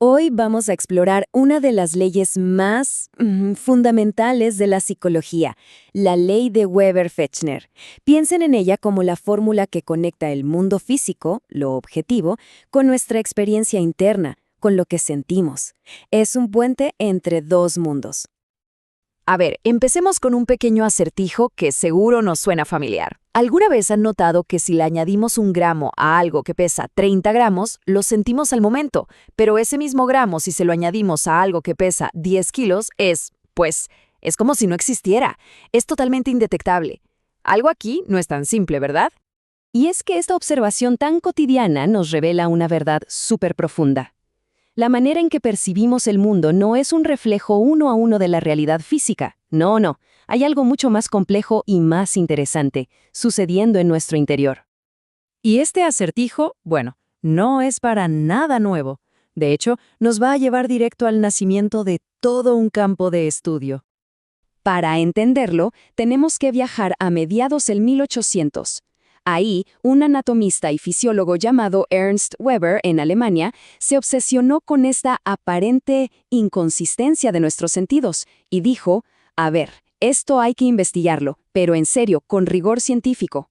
Hoy vamos a explorar una de las leyes más fundamentales de la psicología, la ley de Weber-Fechner. Piensen en ella como la fórmula que conecta el mundo físico, lo objetivo, con nuestra experiencia interna, con lo que sentimos. Es un puente entre dos mundos. A ver, empecemos con un pequeño acertijo que seguro nos suena familiar. ¿Alguna vez han notado que si le añadimos un gramo a algo que pesa 30 gramos, lo sentimos al momento, pero ese mismo gramo, si se lo añadimos a algo que pesa 10 kilos, es como si no existiera. Es totalmente indetectable. Algo aquí no es tan simple, ¿verdad? Y es que esta observación tan cotidiana nos revela una verdad súper profunda. La manera en que percibimos el mundo no es un reflejo uno a uno de la realidad física. No. Hay algo mucho más complejo y más interesante sucediendo en nuestro interior. Y este acertijo, bueno, no es para nada nuevo. De hecho, nos va a llevar directo al nacimiento de todo un campo de estudio. Para entenderlo, tenemos que viajar a mediados del 1800. Ahí, un anatomista y fisiólogo llamado Ernst Weber, en Alemania, se obsesionó con esta aparente inconsistencia de nuestros sentidos y dijo, a ver, esto hay que investigarlo, pero en serio, con rigor científico.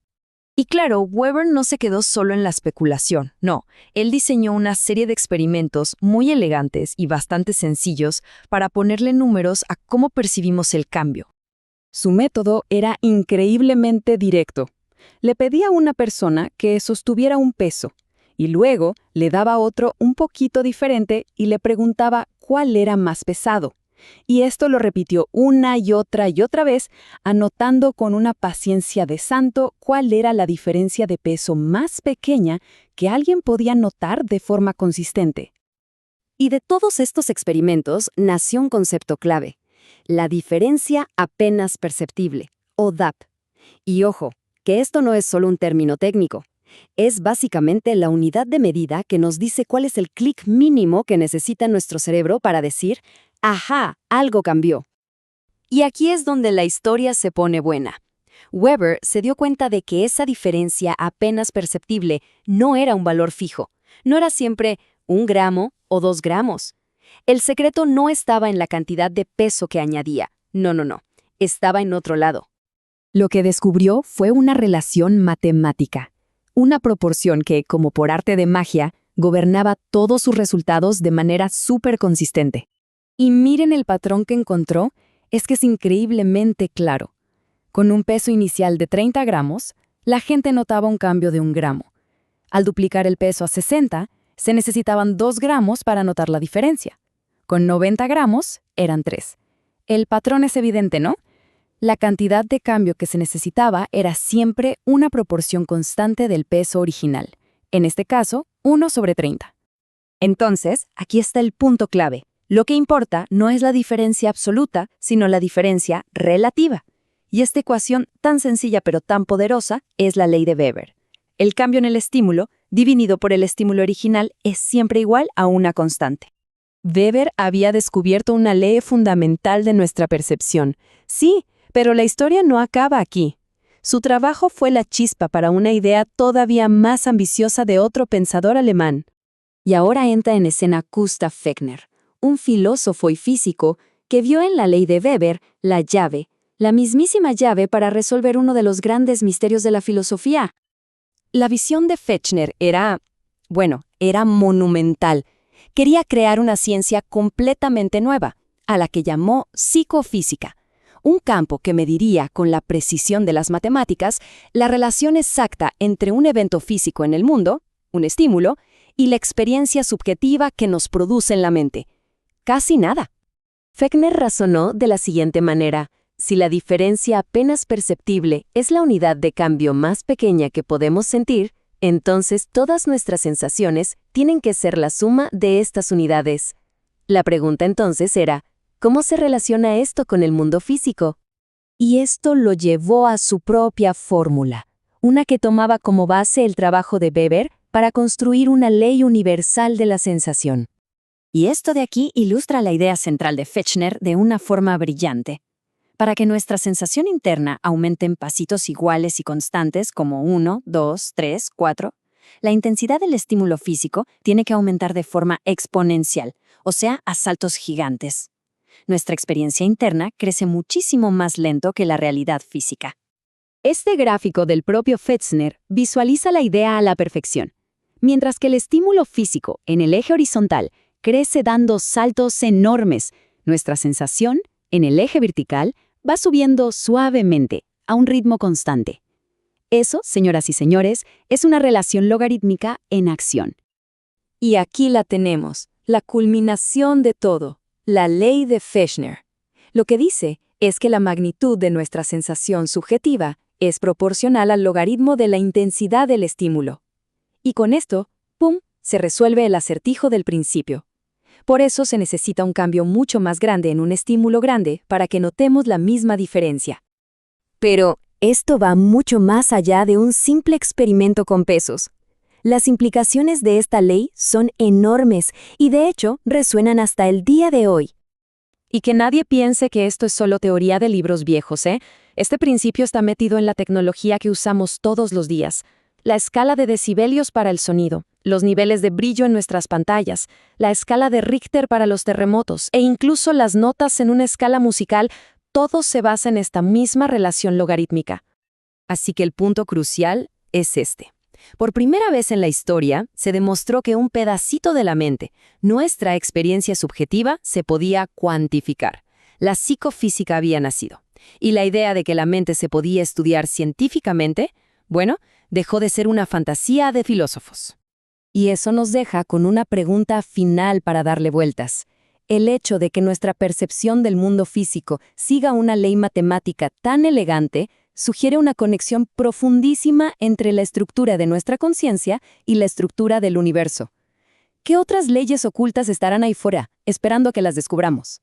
Y claro, Weber no se quedó solo en la especulación, no. Él diseñó una serie de experimentos muy elegantes y bastante sencillos para ponerle números a cómo percibimos el cambio. Su método era increíblemente directo. Le pedía a una persona que sostuviera un peso y luego le daba otro un poquito diferente y le preguntaba cuál era más pesado. Y esto lo repitió una y otra vez, anotando con una paciencia de santo cuál era la diferencia de peso más pequeña que alguien podía notar de forma consistente. Y de todos estos experimentos nació un concepto clave, la diferencia apenas perceptible, o DAP. Y ojo, que esto no es solo un término técnico. Es básicamente la unidad de medida que nos dice cuál es el clic mínimo que necesita nuestro cerebro para decir, ¡ajá! Algo cambió. Y aquí es donde la historia se pone buena. Weber se dio cuenta de que esa diferencia apenas perceptible no era un valor fijo. No era siempre 1 gramo o 2 gramos. El secreto no estaba en la cantidad de peso que añadía. No. Estaba en otro lado. Lo que descubrió fue una relación matemática, una proporción que, como por arte de magia, gobernaba todos sus resultados de manera súper consistente. Y miren el patrón que encontró, es que es increíblemente claro. Con un peso inicial de 30 gramos, la gente notaba un cambio de 1 gramo. Al duplicar el peso a 60, se necesitaban 2 gramos para notar la diferencia. Con 90 gramos, eran 3. El patrón es evidente, ¿no? La cantidad de cambio que se necesitaba era siempre una proporción constante del peso original, en este caso, 1/30. Entonces, aquí está el punto clave. Lo que importa no es la diferencia absoluta, sino la diferencia relativa. Y esta ecuación tan sencilla pero tan poderosa es la ley de Weber. El cambio en el estímulo, dividido por el estímulo original, es siempre igual a una constante. Weber había descubierto una ley fundamental de nuestra percepción. Sí, pero la historia no acaba aquí. Su trabajo fue la chispa para una idea todavía más ambiciosa de otro pensador alemán. Y ahora entra en escena Gustav Fechner, un filósofo y físico que vio en la ley de Weber la llave, la mismísima llave para resolver uno de los grandes misterios de la filosofía. La visión de Fechner era monumental. Quería crear una ciencia completamente nueva, a la que llamó psicofísica. Un campo que mediría con la precisión de las matemáticas la relación exacta entre un evento físico en el mundo, un estímulo, y la experiencia subjetiva que nos produce en la mente. Casi nada. Fechner razonó de la siguiente manera. Si la diferencia apenas perceptible es la unidad de cambio más pequeña que podemos sentir, entonces todas nuestras sensaciones tienen que ser la suma de estas unidades. La pregunta entonces era, ¿cómo se relaciona esto con el mundo físico? Y esto lo llevó a su propia fórmula, una que tomaba como base el trabajo de Weber para construir una ley universal de la sensación. Y esto de aquí ilustra la idea central de Fechner de una forma brillante. Para que nuestra sensación interna aumente en pasitos iguales y constantes como 1, 2, 3, 4, La intensidad del estímulo físico tiene que aumentar de forma exponencial, o sea, a saltos gigantes. Nuestra experiencia interna crece muchísimo más lento que la realidad física. Este gráfico del propio Fechner visualiza la idea a la perfección. Mientras que el estímulo físico en el eje horizontal crece dando saltos enormes, nuestra sensación, en el eje vertical, va subiendo suavemente, a un ritmo constante. Eso, señoras y señores, es una relación logarítmica en acción. Y aquí la tenemos, la culminación de todo, la ley de Fechner. Lo que dice es que la magnitud de nuestra sensación subjetiva es proporcional al logaritmo de la intensidad del estímulo. Y con esto, ¡pum!, se resuelve el acertijo del principio. Por eso se necesita un cambio mucho más grande en un estímulo grande para que notemos la misma diferencia. Pero esto va mucho más allá de un simple experimento con pesos. Las implicaciones de esta ley son enormes y de hecho resuenan hasta el día de hoy. Y que nadie piense que esto es solo teoría de libros viejos, ¿eh? Este principio está metido en la tecnología que usamos todos los días. La escala de decibelios para el sonido, los niveles de brillo en nuestras pantallas, la escala de Richter para los terremotos e incluso las notas en una escala musical, todo se basa en esta misma relación logarítmica. Así que el punto crucial es este. Por primera vez en la historia, se demostró que un pedacito de la mente, nuestra experiencia subjetiva, se podía cuantificar. La psicofísica había nacido. Y la idea de que la mente se podía estudiar científicamente, bueno, dejó de ser una fantasía de filósofos. Y eso nos deja con una pregunta final para darle vueltas. El hecho de que nuestra percepción del mundo físico siga una ley matemática tan elegante sugiere una conexión profundísima entre la estructura de nuestra conciencia y la estructura del universo. ¿Qué otras leyes ocultas estarán ahí fuera, esperando a que las descubramos?